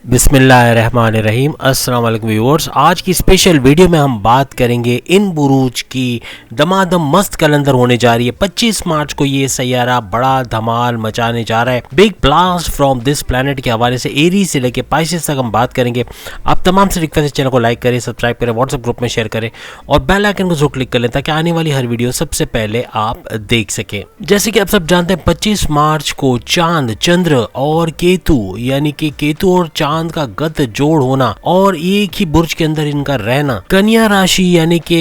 बिस्मिल्लाहिर्रहमानिर्रहीम। अस्सलाम वालेकुम व्यूअर्स। आज की स्पेशल वीडियो में हम बात करेंगे इन बुरूज की दमादम मस्त कलंदर होने जा रही है। 25 मार्च को ये सैयारा बड़ा धमाल मचाने जा रहा है। Big blast from this planet के हवाले से एरीज से लेकर पाइसेस तक हम बात करेंगे। आप तमाम से रिक्वेस्ट चैनल को लाइक करें, सब्सक्राइब करें, व्हाट्सएप ग्रुप में शेयर करें और बेल आइकन को जरूर क्लिक कर लें ताकि आने वाली हर वीडियो सबसे पहले आप देख सकें। जैसे कि आप सब जानते हैं 25 मार्च को चांद, चंद्र और केतु यानी कि केतु और चांद का गत जोड़ होना और एक ही बुर्ज के अंदर इनका रहना, कन्या राशि यानी कि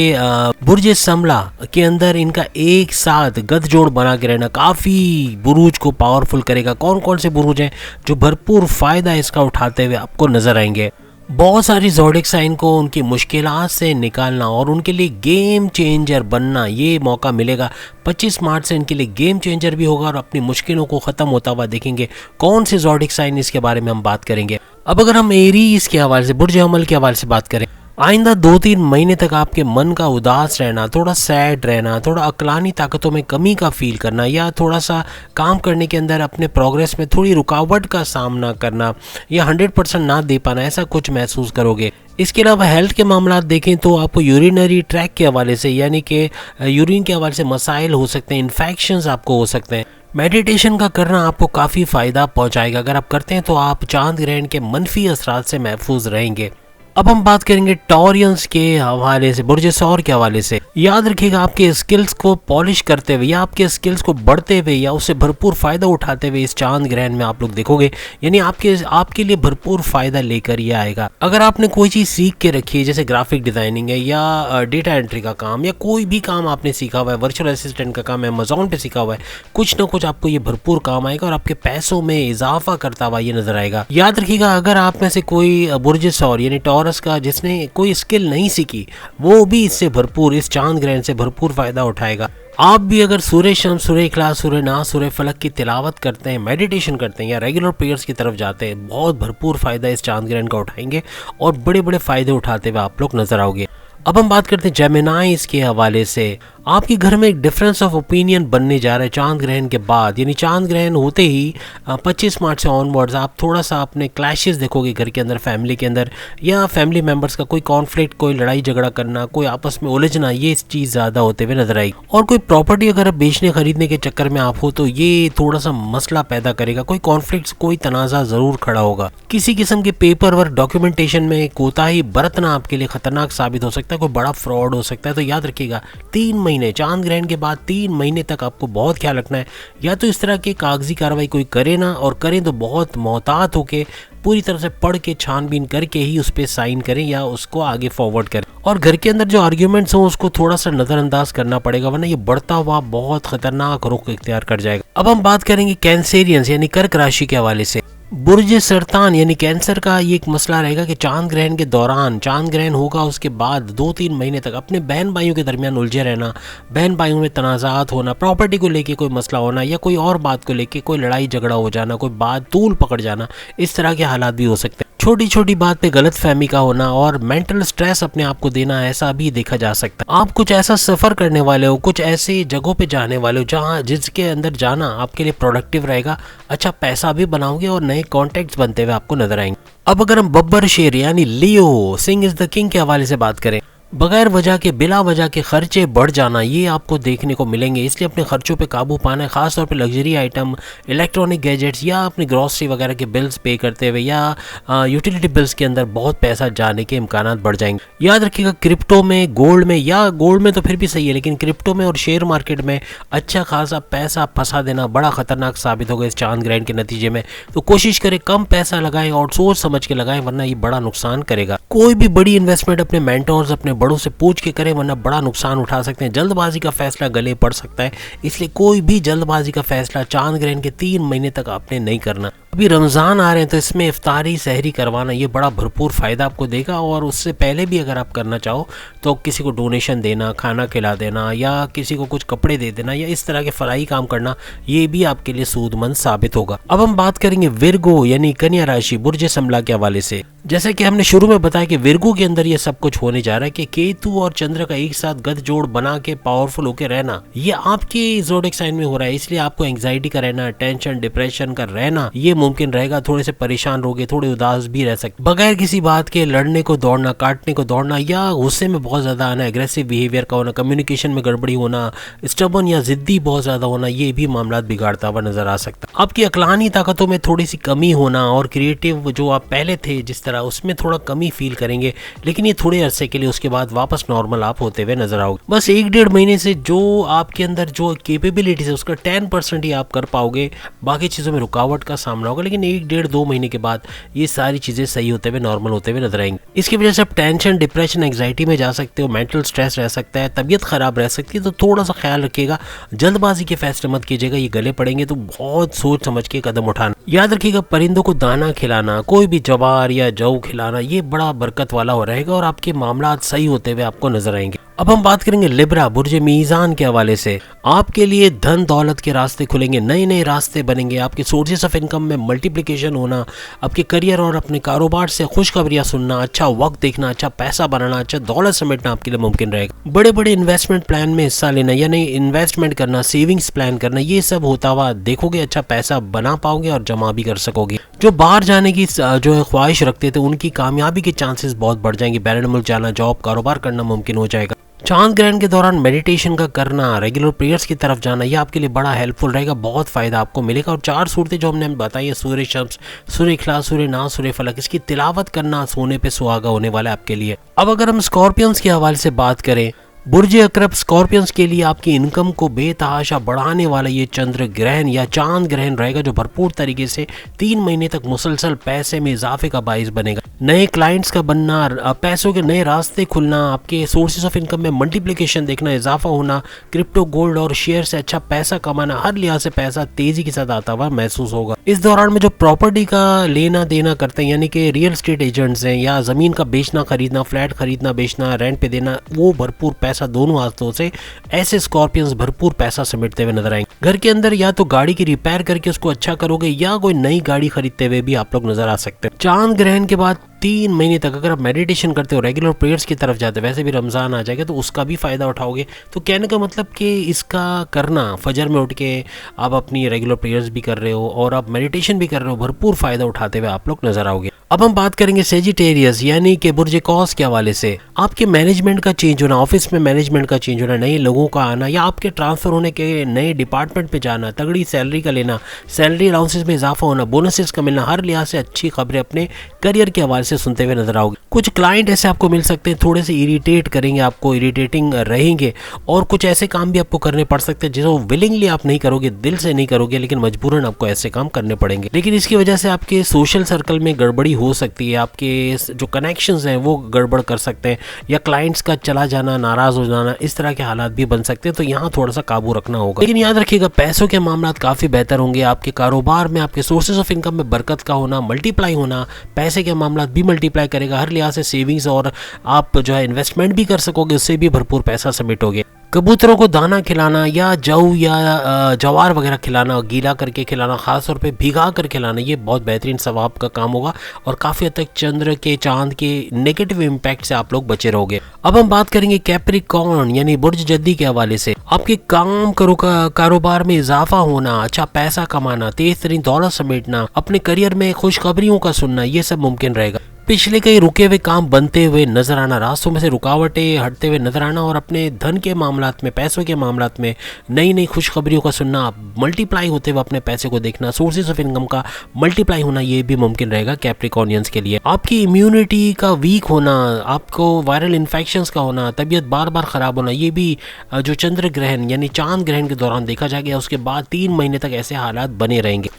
बुर्ज समला के अंदर इनका एक साथ गत जोड़ बना के रहना काफी बुरूज को पावरफुल करेगा। कौन कौन से बुरूज हैं जो भरपूर फायदा इसका उठाते हुए आपको नजर आएंगे। बहुत सारी ज़ोडिक साइन को उनकी मुश्किलात से निकालना और उनके लिए गेम चेंजर बनना ये मौका मिलेगा। 25 मार्च से इनके लिए गेम चेंजर भी होगा और अपनी मुश्किलों को ख़त्म होता हुआ देखेंगे। कौन से ज़ोडिक साइन इसके बारे में हम बात करेंगे। अब अगर हम एरीज के हवाले से, बुर्ज अमल के हवाले से बात करें, आइंदा 2-3 महीने तक आपके मन का उदास रहना, थोड़ा सैड रहना, थोड़ा अक्लानी ताकतों में कमी का फील करना या थोड़ा सा काम करने के अंदर अपने प्रोग्रेस में थोड़ी रुकावट का सामना करना या 100% ना दे पाना, ऐसा कुछ महसूस करोगे। इसके अलावा हेल्थ के मामला देखें तो आपको यूरिनरी ट्रैक के हवाले से यानी कि यूरिन के हवाले से मसाइल हो सकते हैं, इन्फेक्शंस आपको हो सकते हैं। मेडिटेशन का करना आपको काफ़ी फ़ायदा पहुंचाएगा। अगर आप करते हैं तो आप चांद ग्रहण के मनफी असरात से महफूज रहेंगे। अब हम बात करेंगे टॉरियंस के हवाले से, बुर्ज सौर के हवाले से। याद रखिएगा आपके स्किल्स को पॉलिश करते हुए या आपके स्किल्स को बढ़ते हुए या उससे भरपूर फ़ायदा उठाते हुए इस चांद ग्रहण में आप लोग देखोगे, यानी आपके लिए भरपूर फ़ायदा लेकर ये आएगा। अगर आपने कोई चीज़ सीख के रखी है जैसे ग्राफिक डिज़ाइनिंग है या डेटा एंट्री का काम या कोई भी काम आपने सीखा हुआ है, वर्चुअल असिस्टेंट का काम है, अमेज़ॉन पे सीखा हुआ है, कुछ ना कुछ आपको ये भरपूर काम आएगा और आपके पैसों में इजाफा करता हुआ ये नजर आएगा। याद रखिएगा अगर आप में से कोई बुर्ज सौर यानी का जिसने कोई स्किल नहीं सीखी वो भी इससे भरपूर, इस चांद ग्रहण से भरपूर फायदा उठाएगा। आप भी अगर सूर्य शम्स, सूर्य इखलास, सूर्य नास, सूर्य फलक की तिलावत करते हैं, मेडिटेशन करते हैं या रेगुलर प्रेयर्स की तरफ जाते हैं, बहुत भरपूर फायदा इस चांद ग्रहण का उठाएंगे और बड़े बड़े फायदे उठाते हुए आप लोग नजर आओगे। अब हम बात करते हैं जेमिनाइज के हवाले से। आपके घर में एक डिफरेंस ऑफ ओपिनियन बनने जा रहा है चांद ग्रहण के बाद, यानी चांद ग्रहण होते ही 25 मार्च से ऑनवर्ड्स आप थोड़ा सा अपने क्लैशेस देखोगे घर के अंदर, फैमिली के अंदर या फैमिली मेंबर्स का कोई कॉन्फ्लिक्ट, कोई लड़ाई झगड़ा करना, कोई आपस में उलझना, ये चीज़ ज़्यादा होते हुए नजर आएगी। और कोई प्रॉपर्टी अगर आप बेचने खरीदने के चक्कर में आप हो तो ये थोड़ा सा मसला पैदा करेगा, कोई कॉन्फ्लिक्ट, कोई तनाज़ा ज़रूर खड़ा होगा। किसी किस्म के पेपर वर्क, डॉक्यूमेंटेशन में कोताही बरतना आपके लिए खतरनाक साबित हो सकता है, कोई बड़ा फ्रॉड हो सकता है। तो याद रखिएगा 3 महीने, चांद ग्रहण के बाद 3 महीने तक आपको बहुत ख्याल रखना है। या तो इस तरह की कागजी कार्रवाई कोई करे ना, और करें तो बहुत मोहतात होके पूरी तरह से पढ़ के छानबीन करके ही उस पर साइन करें या उसको आगे फॉरवर्ड करें। और घर के अंदर जो आर्ग्यूमेंट्स हो उसको थोड़ा सा नजरअंदाज करना पड़ेगा, वरना ये बढ़ता हुआ बहुत खतरनाक रुख इख्तियार कर जाएगा। अब हम बात करेंगे कैंसेरियंस यानी कर्क राशि के हवाले से। बुर्ज सरतान यानी कैंसर का ये एक मसला रहेगा कि चांद ग्रहण के दौरान, चांद ग्रहण होगा उसके बाद 2-3 महीने तक अपने बहन भाइयों के दरमियान उलझे रहना, बहन भाइयों में तनाज़ात होना, प्रॉपर्टी को लेके कोई मसला होना या कोई और बात को लेके कोई लड़ाई झगड़ा हो जाना, कोई बात तूल पकड़ जाना, इस तरह के हालात भी हो सकते हैं। छोटी छोटी बात पे गलत फहमी का होना और मेंटल स्ट्रेस अपने आप को देना, ऐसा भी देखा जा सकता है। आप कुछ ऐसा सफ़र करने वाले हो, कुछ ऐसे जगहों पे जाने वाले हो जहाँ जिसके अंदर जाना आपके लिए प्रोडक्टिव रहेगा, अच्छा पैसा भी बनाओगे और नए कॉन्टैक्ट्स बनते हुए आपको नजर आएंगे। अब अगर हम बब्बर शेर यानी लियो, सिंह इज द किंग के हवाले से बात करें, बगैर वजह के, बिला वजह के खर्चे बढ़ जाना ये आपको देखने को मिलेंगे। इसलिए अपने खर्चों पे काबू पाना है, खासतौर पे लग्जरी आइटम, इलेक्ट्रॉनिक गैजेट्स या अपनी ग्रॉसरी वगैरह के बिल्स पे करते हुए या यूटिलिटी बिल्स के अंदर बहुत पैसा जाने के इम्कानात बढ़ जाएंगे। याद रखिएगा क्रिप्टो में, गोल्ड में, या गोल्ड में तो फिर भी सही है लेकिन क्रिप्टो में और शेयर मार्केट में अच्छा खासा पैसा फंसा देना बड़ा खतरनाक साबित होगा इस चांद ग्रहण के नतीजे में। तो कोशिश करें कम पैसा लगाएं और सोच समझ के लगाएं, वरना ये बड़ा नुकसान करेगा। कोई भी बड़ी इन्वेस्टमेंट अपने मेंटोर्स, अपने बड़ों से पूछ के करें, वरना बड़ा नुकसान उठा सकते हैं। जल्दबाजी का फैसला गले पड़ सकता है, इसलिए कोई भी जल्दबाजी का फैसला चांद ग्रहण के 3 महीने तक आपने नहीं करना। अभी रमज़ान आ रहे हैं तो इसमें इफ्तारी, सहरी करवाना ये बड़ा भरपूर फ़ायदा आपको देगा। और उससे पहले भी अगर आप करना चाहो तो किसी को डोनेशन देना, खाना खिला देना या किसी को कुछ कपड़े दे देना या इस तरह के फलाही काम करना, ये भी आपके लिए सूदमंद साबित होगा। अब हम बात करेंगे विर्गो यानी कन्या राशि, बुर्ज समला के हवाले से। जैसे कि हमने शुरू में बताया कि विर्गो के अंदर ये सब कुछ होने जा रहा है कि केतु और चंद्र का एक साथ गठ जोड़ बना के पावरफुल होकर रहना, ये आपके ज़ोडिक साइन में हो रहा है। इसलिए आपको एंग्जाइटी का रहना, टेंशन, डिप्रेशन का रहना ये मुमकिन रहेगा। थोड़े से परेशान रहोगे, थोड़े उदास भी रह सकते, बगैर किसी बात के लड़ने को दौड़ना, काटने को दौड़ना या गुस्से में बहुत ज़्यादा आना, एग्रेसिव बिहेवियर का होना, कम्युनिकेशन में गड़बड़ी होना, स्टबर्न या जिद्दी बहुत ज़्यादा होना, ये भी मामला बिगाड़ता हुआ नजर आ सकता है। आपकी अक्लानी ताकतों में थोड़ी सी कमी होना और क्रिएटिव जो आप पहले थे जिस तरह, उसमें थोड़ा कमी फील करेंगे, लेकिन ये थोड़े अरसे के लिए, उसके बाद वापस नॉर्मल आप होते हुए नजर आओगे। बस 1-1.5 महीने से जो आपके अंदर जो कैपेबिलिटीज है उसका 10% ही आप कर पाओगे, बाकी चीज़ों में रुकावट का सामना होगा। लेकिन 1-1.5-2 महीने के बाद ये सारी चीज़ें सही होते हुए, नॉर्मल होते हुए नजर आएंगी। इसकी वजह से आप टेंशन, डिप्रेशन, एंग्जाइटी में जा सकते हो, मेंटल स्ट्रेस रह सकता है, तबीयत खराब रह सकती है। तो थोड़ा सा ख्याल रखिएगा, जल्दबाजी के फैसले मत कीजिएगा, ये गले पड़ेंगे तो बहुत सोच समझ के कदम उठाना। याद रखिएगा, परिंदों को दाना खिलाना, कोई भी जवार या जौ खिलाना, ये बड़ा बरकत वाला हो रहेगा और आपके मामला सही होते हुए आपको नजर आएंगे। अब हम बात करेंगे लिब्रा, बुर्ज मीज़ान के हवाले से। आपके लिए धन दौलत के रास्ते खुलेंगे, नए नए रास्ते बनेंगे, आपके सोर्सेस ऑफ इनकम में मल्टीप्लिकेशन होना, आपके करियर और अपने कारोबार से खुशखबरियां सुनना, अच्छा वक्त देखना, अच्छा पैसा बनाना, अच्छा दौलत समेटना आपके लिए मुमकिन रहेगा। बड़े बड़े इन्वेस्टमेंट प्लान में हिस्सा लेना, यानी इन्वेस्टमेंट करना, सेविंग्स प्लान करना, ये सब होता हुआ देखोगे, अच्छा पैसा बना पाओगे और जमा भी कर सकोगे। जो बाहर जाने की जो है ख्वाहिश रखते थे, उनकी कामयाबी के चांसेस बहुत बढ़ जाएंगे। बैरन मुल्क जाना, जॉब, कारोबार करना मुमकिन हो जाएगा। चांद ग्रहण के दौरान मेडिटेशन का करना, रेगुलर प्रेयर्स की तरफ जाना, ये आपके लिए बड़ा हेल्पफुल रहेगा, बहुत फायदा आपको मिलेगा। और 4 सूरतें जो हमने बताई है, सूर्य शम्स, सूर्य इखलास, सूर्य नास, सूर्य फलक, इसकी तिलावत करना सोने पे सुहागा होने वाला है आपके लिए। अब अगर हम स्कॉर्पियंस के हवाले से बात करें, बुर्ज अकरब स्कॉर्पियंस के लिए आपकी इनकम को बेतहाशा बढ़ाने वाला ये चंद्र ग्रहण या चांद ग्रहण रहेगा, जो भरपूर तरीके से 3 महीने तक मुसलसल पैसे में इजाफे का बाइस बनेगा। नए क्लाइंट्स का बनना, पैसों के नए रास्ते खुलना, आपके सोर्सेज ऑफ इनकम में मल्टीप्लिकेशन देखना, इजाफा होना, क्रिप्टो, गोल्ड और शेयर से अच्छा पैसा कमाना, हर लिहाज से पैसा तेजी के साथ आता हुआ महसूस होगा। इस दौरान में जो प्रॉपर्टी का लेना देना करते हैं, यानी कि रियल एस्टेट एजेंट्स हैं, या जमीन का बेचना खरीदना, फ्लैट खरीदना बेचना, रेंट पे देना, वो भरपूर पैसा दोनों हाथों से ऐसे स्कॉर्पियंस भरपूर पैसा समेटते हुए नजर आएंगे। घर के अंदर या तो गाड़ी की रिपेयर करके उसको अच्छा करोगे, या कोई नई गाड़ी खरीदते हुए भी आप लोग नजर आ सकते हैं। चांद ग्रहण के बाद 3 महीने तक अगर आप मेडिटेशन करते हो, रेगुलर प्रेयर्स की तरफ जाते हो, वैसे भी रमज़ान आ जाएगा तो उसका भी फ़ायदा उठाओगे। तो कहने का मतलब कि इसका करना, फजर में उठ के आप अपनी रेगुलर प्रेयर्स भी कर रहे हो और आप मेडिटेशन भी कर रहे हो, भरपूर फ़ायदा उठाते हुए आप लोग नजर आओगे। अब हम बात करेंगे सेजिटेरियस यानी कि बुर्ज कौस के हवाले से। आपके मैनेजमेंट का चेंज होना, ऑफिस में मैनेजमेंट का चेंज होना, नए लोगों का आना, या आपके ट्रांसफर होने के नए डिपार्टमेंट पे जाना, तगड़ी सैलरी का लेना, सैलरी अलाउंसेस में इजाफा होना, बोनसेस का मिलना, हर लिहाज से अच्छी खबरें अपने करियर के हवाले से सुनते हुए नजर आओगे। कुछ क्लाइंट ऐसे आपको मिल सकते हैं, थोड़े से इरिटेट करेंगे आपको, इरिटेटिंग रहेंगे, और कुछ ऐसे काम भी आपको करने पड़ सकते हैं जिसे विलिंगली आप नहीं करोगे, दिल से नहीं करोगे, लेकिन मजबूरन आपको ऐसे काम करने पड़ेंगे। लेकिन इसकी वजह से आपके सोशल सर्कल में गड़बड़ी हो सकती है, आपके जो कनेक्शंस हैं वो गड़बड़ कर सकते हैं, या क्लाइंट्स का चला जाना, नाराज हो जाना, इस तरह के हालात भी बन सकते हैं। तो यहाँ थोड़ा सा काबू रखना होगा। लेकिन याद रखिएगा, पैसों के मामला काफी बेहतर होंगे। आपके कारोबार में, आपके सोर्सेज ऑफ इनकम में बरकत का होना, मल्टीप्लाई होना, पैसे के मामला भी मल्टीप्लाई करेगा। हर लिहाज से सेविंग्स और आप जो है इन्वेस्टमेंट भी कर सकोगे, उससे भी भरपूर पैसा समेटोगे। कबूतरों को दाना खिलाना या जौ या जवार वगैरह खिलाना, गीला करके खिलाना, खास तौर पे भिगा कर खिलाना, ये बहुत बेहतरीन सवाब का काम होगा और काफ़ी हद तक चंद्र के, चांद के नेगेटिव इम्पैक्ट से आप लोग बचे रहोगे। अब हम बात करेंगे कैप्रिकॉर्न यानी बुर्ज जद्दी के हवाले से। आपके काम कारोबार में इजाफा होना, अच्छा पैसा कमाना, तेज तरीन दौलत समेटना, अपने करियर में खुशखबरियों का सुनना, ये सब मुमकिन रहेगा। पिछले कई रुके हुए काम बनते हुए नजर आना, रास्तों में से रुकावटें हटते हुए नजर आना, और अपने धन के मामलात में, पैसों के मामलात में नई नई खुशखबरियों का सुनना, मल्टीप्लाई होते हुए अपने पैसे को देखना, सोर्सेज ऑफ इनकम का मल्टीप्लाई होना, ये भी मुमकिन रहेगा कैप्रिकॉर्नियंस के लिए। आपकी इम्यूनिटी का वीक होना, आपको वायरल इन्फेक्शंस का होना, तबीयत बार बार ख़राब होना, ये भी जो चंद्र ग्रहण यानी चांद ग्रहण के दौरान देखा जाएगा। उसके बाद 3 महीने तक ऐसे हालात बने रहेंगे।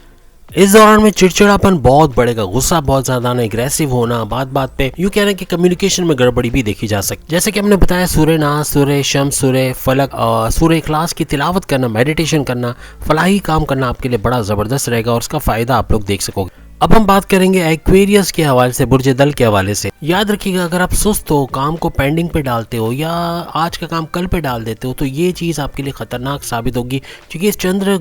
इस दौरान में चिड़चिड़ापन बहुत बढ़ेगा, गुस्सा बहुत ज्यादा आना, एग्रेसिव होना, बात बात पे यूँ कहना कि कम्युनिकेशन में गड़बड़ी भी देखी जा सकती है। जैसे कि हमने बताया, सूर्य नास, सूर्य शम्स, सूर्य फलक, सूर्य इखलास की तिलावत करना, मेडिटेशन करना, फलाही काम करना आपके लिए बड़ा ज़बरदस्त रहेगा और उसका फ़ायदा आप लोग देख सकोगे। अब हम बात करेंगे एक्वेरियस के हवाले से, बुर्ज दल के हवाले से। याद रखिएगा, अगर आप सुस्त हो, काम को पेंडिंग पे डालते हो या आज का काम कल पे डाल देते हो, तो ये चीज़ आपके लिए खतरनाक साबित होगी, क्योंकि इस चंद्र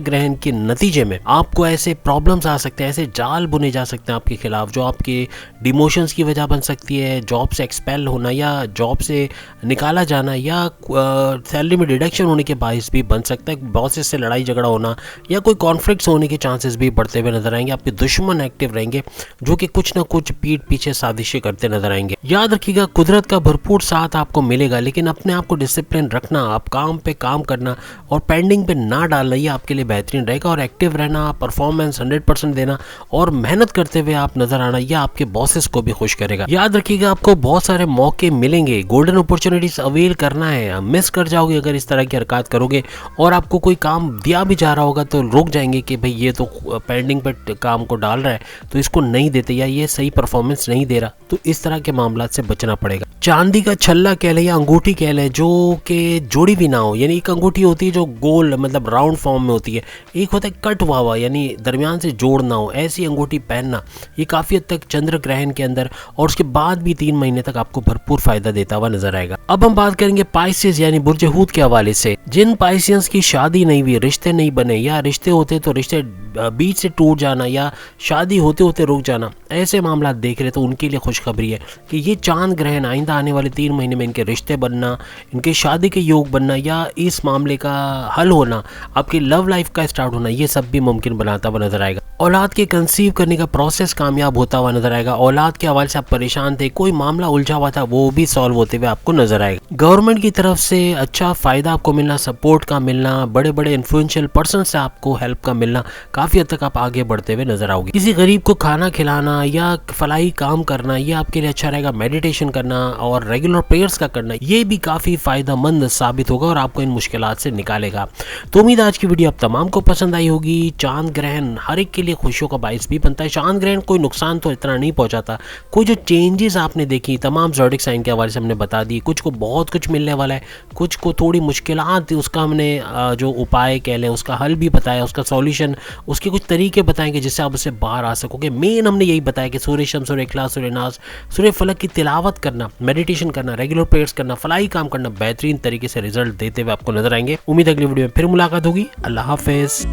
ग्रहण के नतीजे में आपको ऐसे प्रॉब्लम्स आ सकते हैं, ऐसे जाल बुने जा सकते हैं आपके खिलाफ, जो आपके डिमोशंस की वजह बन सकती है, जॉब से एक्सपेल होना या जॉब से निकाला जाना या सैलरी में डिडक्शन होने के बायस भी बन सकता है, बॉसेस से लड़ाई झगड़ा होना या कोई कॉन्फ्लिक्ट्स होने के चांसेस भी बढ़ते हुए नजर आएंगे। आपके दुश्मन एक्टिव रहेंगे जो कि कुछ ना कुछ पीठ पीछे साजिशें करते नजर आएंगे। याद रखिएगा, कुदरत का भरपूर साथ आपको मिलेगा, लेकिन अपने आप को डिसिप्लिन रखना, आप काम पे काम करना और पेंडिंग पे ना डालना, ये आपके लिए बेहतरीन रहेगा। और एक्टिव रहना, परफॉर्मेंस 100% देना और मेहनत करते हुए आप नजर आना, यह आपके बॉसेस को भी खुश करेगा। याद रखिएगा, आपको बहुत सारे मौके मिलेंगे, गोल्डन अपॉर्चुनिटीज अवेल करना है। मिस कर जाओगे अगर इस तरह की हरकत करोगे, और आपको कोई काम दिया भी जा रहा होगा तो रुक जाएंगे कि भाई ये तो पेंडिंग पे काम को डाल रहा है तो इसको नहीं देते, या ये सही परफॉर्मेंस नहीं दे रहा, तो इस तरह के मामला से बचना पड़ेगा। चांदी का छल्ला कह ले या अंगूठी कह ले, जो कि जोड़ी भी ना हो, यानी एक अंगूठी होती है जो गोल मतलब राउंड फॉर्म में होती है, एक होता है कट हुआ यानी दरमियान से जोड़ ना हो, ऐसी अंगूठी पहनना ये काफी हद तक चंद्र ग्रहण के अंदर और उसके बाद भी 3 महीने तक आपको भरपूर फायदा देता हुआ नजर आएगा। अब हम बात करेंगे पाइसेस यानी बुर्ज हूत के हवाले से। जिन पाइसियंस की शादी नहीं हुई, रिश्ते नहीं बने, या रिश्ते होते तो रिश्ते बीच से टूट जाना या शादी होते होते रुक जाना, ऐसे मामला देख रहे तो उनके लिए खुशखबरी है कि ये चांद ग्रहण आइंदा आने वाले 3 महीने में इनके रिश्ते बनना, इनके शादी के योग बनना या इस मामले का हल होना, आपकी लव लाइफ का स्टार्ट होना, ये सब भी मुमकिन बनाता हुआ नजर आएगा। औलाद के कंसीव करने का प्रोसेस कामयाब होता हुआ नजर आएगा। औलाद के हवाले से आप परेशान थे, कोई मामला उलझा हुआ था, वो भी सॉल्व होते हुए आपको नजर आएगा। गवर्नमेंट की तरफ से अच्छा फायदा आपको मिलना, सपोर्ट का मिलना, बड़े बड़े इन्फ्लुएंशियल पर्सन से आपको हेल्प का मिलना, काफी हद तक आप आगे बढ़ते हुए नजर आओगे। किसी गरीब को खाना खिलाना या फलाही काम करना, ये आपके लिए अच्छा रहेगा। मेडिटेशन करना और रेगुलर प्रेयर्स का करना, ये भी काफी फायदेमंद साबित होगा और आपको इन मुश्किलात से निकालेगा। तो उम्मीद आज की वीडियो आप तमाम को पसंद आई होगी। चांद ग्रहण हर एक के लिए खुशियों का बाइस भी बनता है। चांद ग्रहण कोई नुकसान तो इतना नहीं पहुंचाता, कोई जो चेंजेस आपने देखी तमाम ज़ोडिक साइन के हवाले से हमने बता दी, कुछ को बहुत कुछ मिलने वाला है, कुछ को थोड़ी मुश्किलात थी, उसका हमने जो उपाय कह लें उसका हल भी बताया, उसका सॉल्यूशन, उसके कुछ तरीके बताएंगे जिससे आप उससे बाहर आ सकोगे। मेन हमने यही बताया कि सूर्य शम्स, सूर्य इखलास, सूर्य नास, सूर्य फलक की तिलावत करना, मेडिटेशन करना, रेगुलर प्रेयर्स करना, फलाही काम करना बेहतरीन तरीके से रिजल्ट देते हुए आपको नजर आएंगे। उम्मीद अगली वीडियो में फिर मुलाकात होगी। अल्लाह हाफिज।